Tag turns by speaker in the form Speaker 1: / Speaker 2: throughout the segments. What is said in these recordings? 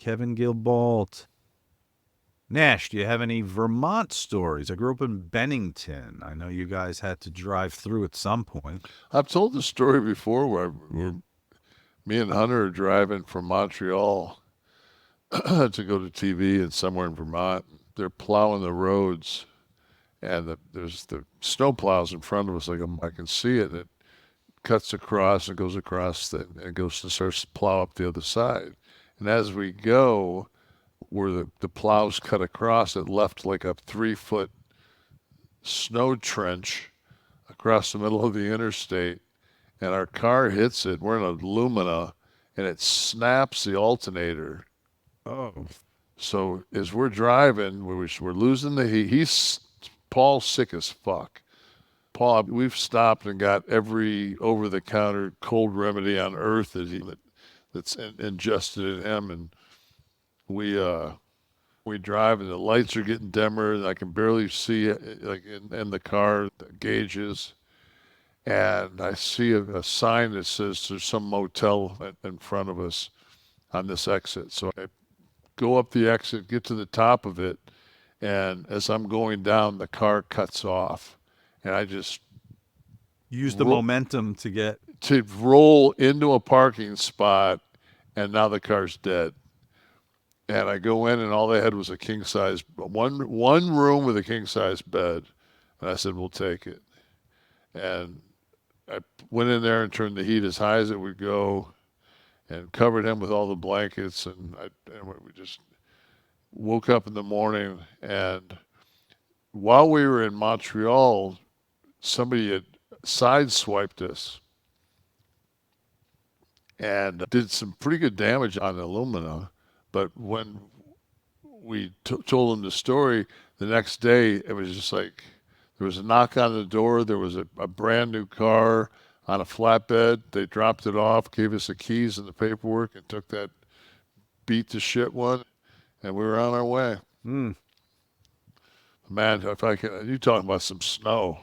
Speaker 1: Kevin Gilbolt. Nash, do you have any Vermont stories? I grew up in Bennington. I know you guys had to drive through at some point.
Speaker 2: I've told the story before where me and Hunter are driving from Montreal to go to TV and somewhere in Vermont. They're plowing the roads, and there's the snow plows in front of us. Like I can see it. It cuts across and goes across and goes to starts to plow up the other side. And as we go, where the plows cut across, it left like a 3 foot snow trench across the middle of the interstate. And our car hits it. We're in a Lumina, and it snaps the alternator.
Speaker 1: Oh.
Speaker 2: So as we're driving, we're losing the heat. Paul's sick as fuck. Paul, we've stopped and got every over-the-counter cold remedy on earth that's ingested in him, and we drive, and the lights are getting dimmer, and I can barely see like in the car the gauges, and I see a sign that says there's some motel in front of us on this exit. So I go up the exit, get to the top of it, and as I'm going down, the car cuts off, and I just
Speaker 1: Use the momentum to
Speaker 2: roll into a parking spot, and now the car's dead. And I go in, and all they had was a king size one room with a king size bed, and I said, "We'll take it." And I went in there and turned the heat as high as it would go, and covered him with all the blankets, and we just woke up in the morning, and while we were in Montreal, somebody had sideswiped us and did some pretty good damage on the Illumina. But when we told them the story, the next day it was just like there was a knock on the door. There was a brand new car on a flatbed. They dropped it off, gave us the keys and the paperwork, and took that beat to shit one, and we were on our way.
Speaker 1: Mm.
Speaker 2: Man, if I can, you talking about some snow.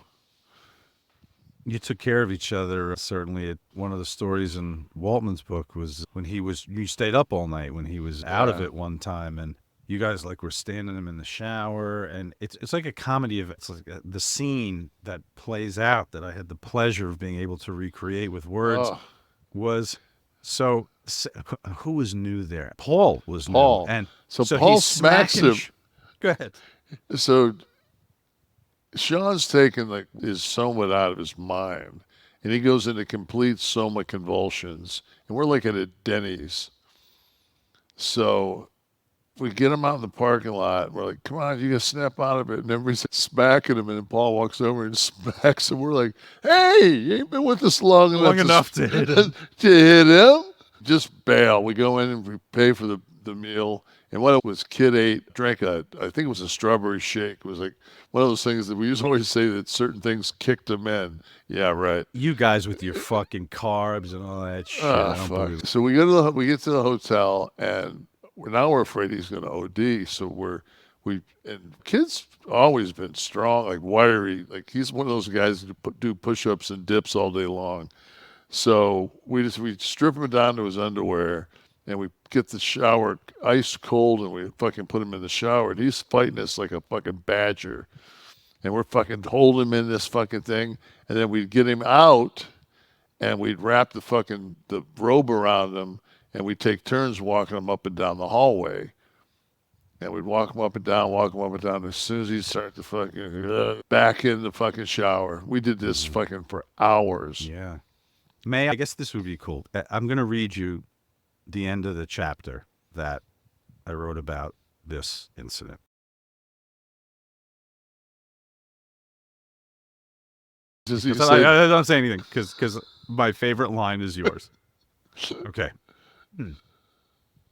Speaker 1: You took care of each other. Certainly, one of the stories in Waltman's book was when you stayed up all night when he was out of it one time, and you guys like were standing him in the shower, and it's like a comedy of it's like the scene that plays out that I had the pleasure of being able to recreate with words was so who was new there? Paul was
Speaker 2: Paul.
Speaker 1: new, and
Speaker 2: so Paul smacks him.
Speaker 1: Go ahead.
Speaker 2: So Sean's taken like his soma out of his mind, and he goes into complete soma convulsions, and we're like at a Denny's. So we get him out in the parking lot. We're like, "Come on, you gotta snap out of it." And everybody's smacking him, and then Paul walks over and smacks him. We're like, "Hey, you ain't been with us long enough
Speaker 1: to hit him.
Speaker 2: to hit him. Just bail." We go in and we pay for the meal. And what it was, kid ate, drank I think it was a strawberry shake. It was like one of those things that we used to always say that certain things kicked him in. Yeah, right.
Speaker 1: You guys with your fucking carbs and all that shit.
Speaker 2: Fuck. So we get to the hotel, and we're afraid he's going to OD. So and kids always been strong, like wiry. Like he's one of those guys that do push-ups and dips all day long. So we strip him down to his underwear, and we get the shower ice cold, and we fucking put him in the shower, and he's fighting us like a fucking badger, and we're fucking holding him in this fucking thing, and then we'd get him out, and we'd wrap the robe around him, and we'd take turns walking him up and down the hallway, and we'd walk him up and down, and as soon as he'd start to fucking back in the fucking shower. We did this fucking for hours.
Speaker 1: Yeah. I guess this would be cool. I'm going to read you the end of the chapter that I wrote about this incident. I don't say anything because my favorite line is yours. Okay.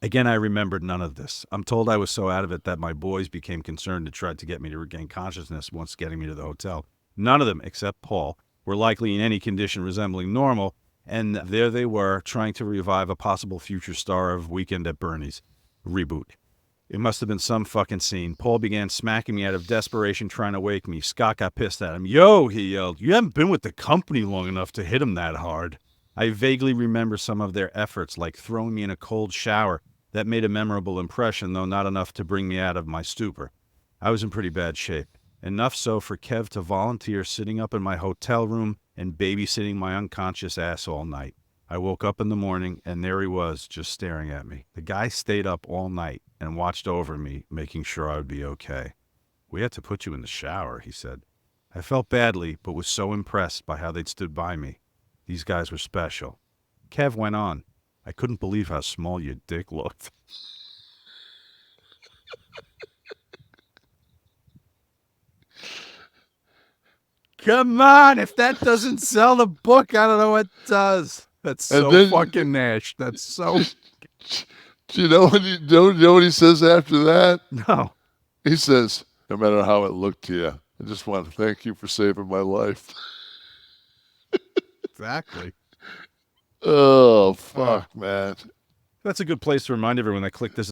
Speaker 1: Again, I remembered none of this. I'm told I was so out of it that my boys became concerned and tried to get me to regain consciousness once getting me to the hotel. None of them, except Paul, were likely in any condition resembling normal, and there they were, trying to revive a possible future star of Weekend at Bernie's reboot. It must have been some fucking scene. Paul began smacking me out of desperation, trying to wake me. Scott got pissed at him. "Yo," he yelled, "you haven't been with the company long enough to hit him that hard." I vaguely remember some of their efforts, like throwing me in a cold shower That made a memorable impression, though not enough to bring me out of my stupor. I was in pretty bad shape. Enough so for Kev to volunteer sitting up in my hotel room and babysitting my unconscious ass all night. I woke up in the morning, and there he was, just staring at me. The guy stayed up all night and watched over me, making sure I would be okay. "We had to put you in the shower," he said. I felt badly, but was so impressed by how they'd stood by me. These guys were special. Kev went on. "I couldn't believe how small your dick looked." Come on, if that doesn't sell the book, I don't know what does. That's
Speaker 2: And
Speaker 1: so
Speaker 2: then-
Speaker 1: fucking Nash. That's so...
Speaker 2: Do you know what he says after that?
Speaker 1: No.
Speaker 2: He says, "No matter how it looked to you, I just want to thank you for saving my life."
Speaker 1: Exactly.
Speaker 2: Oh, fuck, man.
Speaker 1: That's a good place to remind everyone that click this